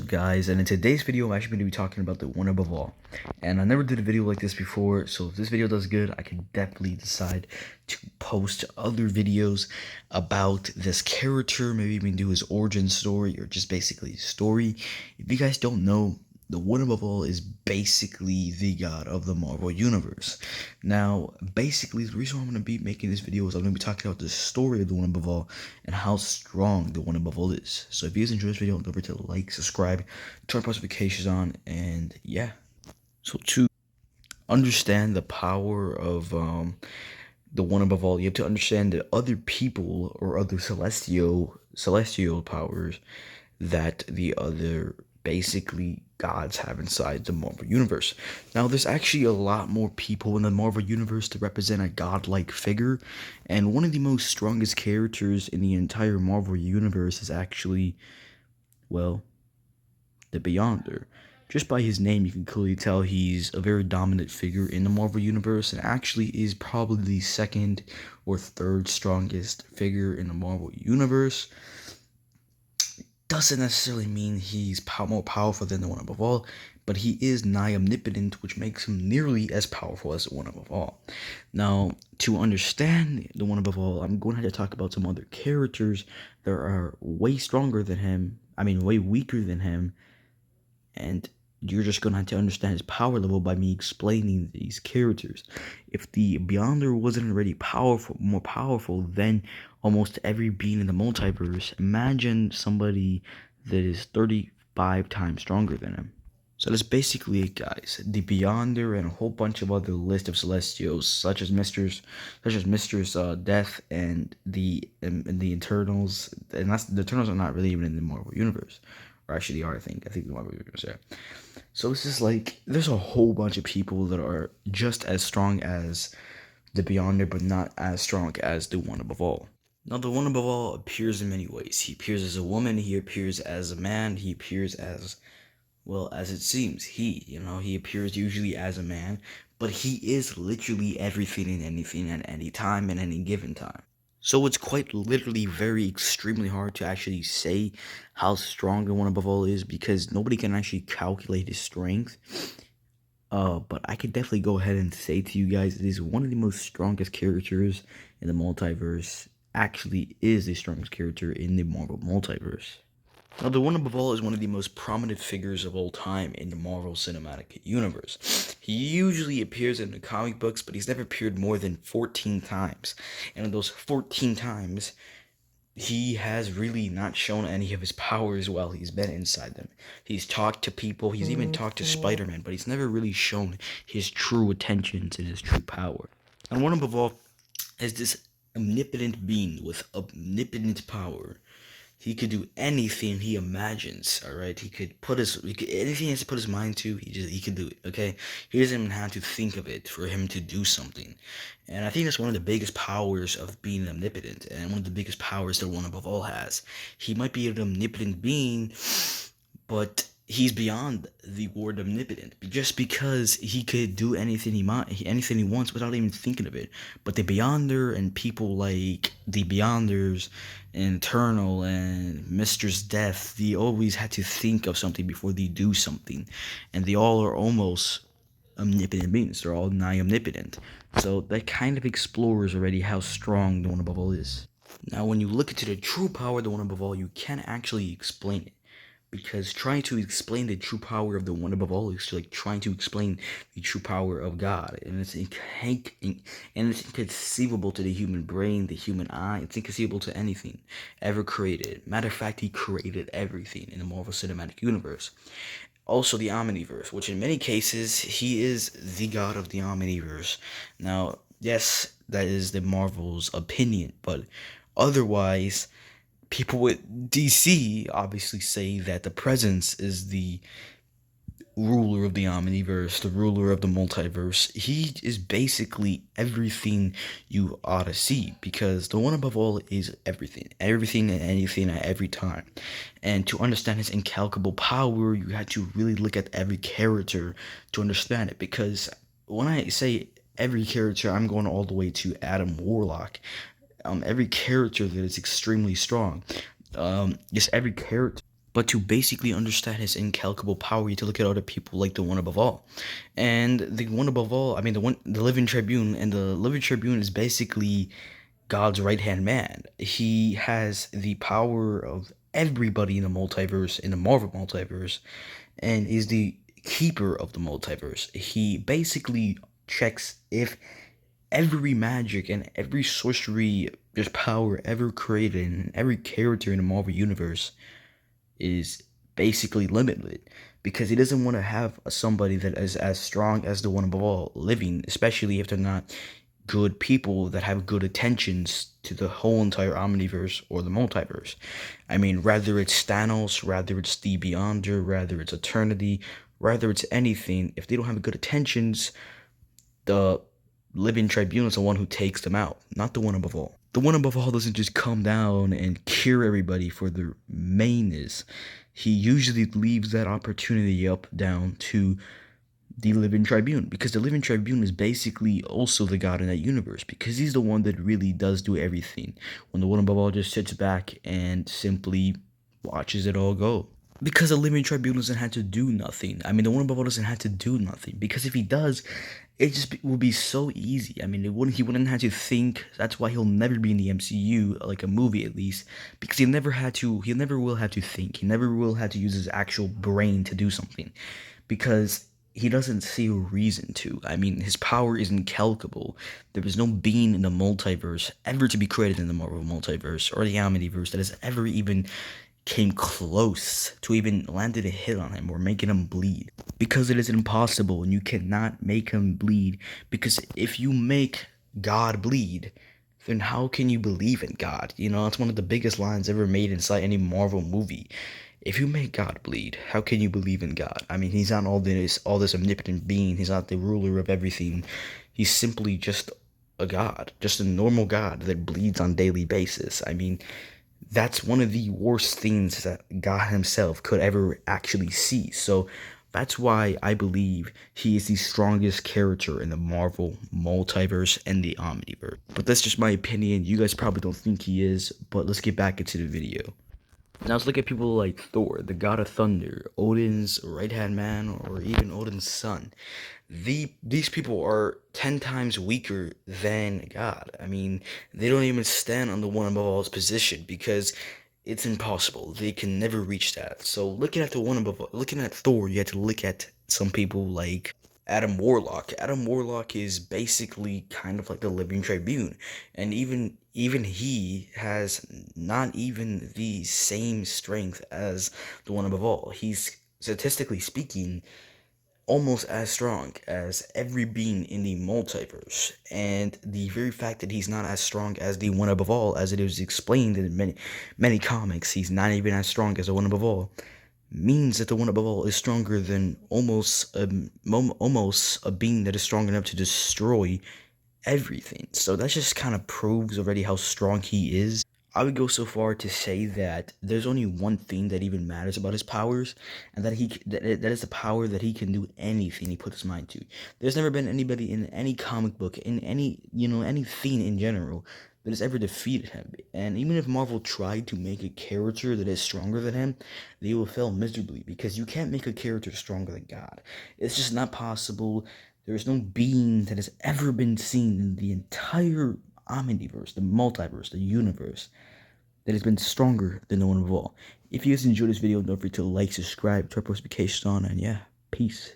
Guys, and in today's video I'm actually going to be talking about the one above all, and I never did a video like this before, so if this video does good I can definitely decide to post other videos about this character, maybe even do his origin story or just basically his story. If you guys don't know, the one above all is basically the god of the Marvel Universe. Now, basically, the reason why I'm going to be making this video is I'm going to be talking about the story of the one above all and how strong the one above all is. So if you guys enjoyed this video, don't forget to like, subscribe, turn notifications on, and yeah. So to understand the power of the one above all, you have to understand that other people or other celestial powers that the other basically gods have inside the Marvel Universe. Now, there's actually a lot more people in the Marvel Universe to represent a godlike figure, and one of the most strongest characters in the entire Marvel Universe is actually, well, the Beyonder. Just by his name, you can clearly tell he's a very dominant figure in the Marvel Universe, and actually is probably the second or third strongest figure in the Marvel Universe. Doesn't necessarily mean he's more powerful than the one above all, but he is nigh omnipotent, which makes him nearly as powerful as the one above all. Now, to understand the one above all, I'm going to have to talk about some other characters that are way stronger than him, way weaker than him, and you're just going to have to understand his power level by me explaining these characters. If the Beyonder wasn't already more powerful than almost every being in the multiverse, imagine somebody that is 35 times stronger than him. So that's basically it, guys. The Beyonder and a whole bunch of other list of Celestials, such as Mistress Death and the Eternals, and the Eternals are not really even in the Marvel Universe, or actually they are. I think the Marvel Universe. Yeah. So it's just like there's a whole bunch of people that are just as strong as the Beyonder, but not as strong as the one above all. Now, the one above all appears in many ways. He appears as a woman, he appears as a man, he appears as, well, as it seems, he appears usually as a man, but he is literally everything and anything at any time and any given time. So it's quite literally very extremely hard to actually say how strong the one above all is, because nobody can actually calculate his strength. But I could definitely go ahead and say to you guys, it is one of the most strongest characters in the multiverse. Actually is the strongest character in the Marvel multiverse. Now, the one above all is one of the most prominent figures of all time in the Marvel Cinematic Universe. He usually appears in the comic books, but he's never appeared more than 14 times. And in those 14 times, he has really not shown any of his powers while he's been inside them. He's talked to people, he's even talked to Spider-Man, but he's never really shown his true intentions and his true power. And one above all is this omnipotent being with omnipotent power. He could do anything he imagines, alright? Anything he has to put his mind to, he can do it, okay? He doesn't even have to think of it for him to do something. And I think that's one of the biggest powers of being omnipotent, and one of the biggest powers that one above all has. He might be an omnipotent being, but he's beyond the word omnipotent, just because he could do anything anything he wants without even thinking of it. But the Beyonder and people like the Beyonders and Eternal and Mistress Death, they always had to think of something before they do something, and they all are almost omnipotent beings. They're all nigh omnipotent. So that kind of explores already how strong the one above all is. Now, when you look into the true power of the one above all, you can't actually explain it, because trying to explain the true power of the one above all is like trying to explain the true power of God, and it's inconceivable to the human brain, the human eye. It's inconceivable to anything ever created. Matter of fact, he created everything in the Marvel Cinematic Universe. Also, the Omniverse, which in many cases, he is the god of the Omniverse. Now, yes, that is the Marvel's opinion, but otherwise, people with DC obviously say that the Presence is the ruler of the Omniverse, the ruler of the multiverse. He is basically everything you ought to see, because the one above all is everything and anything at every time. And to understand his incalculable power, you have to really look at every character to understand it, because when I say every character, I'm going all the way to Adam Warlock. Every character that is extremely strong. Just every character But to basically understand his incalculable power, you have to look at other people like the one above all. And the one above all, I mean, the Living Tribune, and the Living Tribune is basically God's right hand man. He has the power of everybody in the multiverse, in the Marvel multiverse, and is the keeper of the multiverse. He basically checks if every magic and every sorcery, just power ever created, and every character in the Marvel universe is basically limited, because he doesn't want to have somebody that is as strong as the one above all living, especially if they're not good people that have good attentions to the whole entire omniverse or the multiverse. I mean, rather it's Thanos, rather it's the Beyonder, rather it's Eternity, rather it's anything, if they don't have good attentions, the Living Tribune is the one who takes them out, not the one above all. The one above all doesn't just come down and cure everybody for their mainness. He usually leaves that opportunity up down to the Living Tribune, because the Living Tribune is basically also the god in that universe, because he's the one that really does do everything, when the one above all just sits back and simply watches it all go. Because the Living Tribune doesn't have to do nothing. I mean, the one above all doesn't have to do nothing, because if he does, it just will be so easy. I mean, he wouldn't have to think. That's why he'll never be in the MCU, like a movie at least, because he never will have to think. He never will have to use his actual brain to do something, because he doesn't see a reason to. I mean, his power is incalculable. There is no being in the multiverse ever to be created in the Marvel multiverse or the Omniverse that has ever even came close to even landed a hit on him or making him bleed, because it is impossible, and you cannot make him bleed, because if you make God bleed, then how can you believe in God? You know, it's one of the biggest lines ever made inside any Marvel movie. If you make God bleed, how can you believe in God? I mean, he's not all this omnipotent being. He's not the ruler of everything. He's simply just a god, just a normal god that bleeds on a daily basis. I mean, that's one of the worst things that God himself could ever actually see. So that's why I believe he is the strongest character in the Marvel multiverse and the Omniverse. But that's just my opinion. You guys probably don't think he is, but let's get back into the video. Now let's look at people like Thor, the god of thunder, Odin's right-hand man, or even Odin's son. These people are 10 times weaker than God. I mean, they don't even stand on the one above all's position, because it's impossible. They can never reach that. So looking at Thor, you have to look at some people like Adam Warlock. Adam Warlock is basically kind of like the Living Tribune, and even he has not even the same strength as the one above all. He's, statistically speaking, almost as strong as every being in the multiverse, and the very fact that he's not as strong as the one above all, as it is explained in many comics, he's not even as strong as the one above all, means that the one above all is stronger than almost a being that is strong enough to destroy everything. So that just kind of proves already how strong he is. I would go so far to say that there's only one thing that even matters about his powers, and that is the power that he can do anything he puts his mind to. There's never been anybody in any comic book, in anything in general, that has ever defeated him. And even if Marvel tried to make a character that is stronger than him, they will fail miserably, because you can't make a character stronger than God. It's just not possible. There is no being that has ever been seen in the entire omniverse, the multiverse, the universe, that has been stronger than the one of all. If you guys enjoyed this video, don't forget to like, subscribe, turn notifications on, and yeah, peace.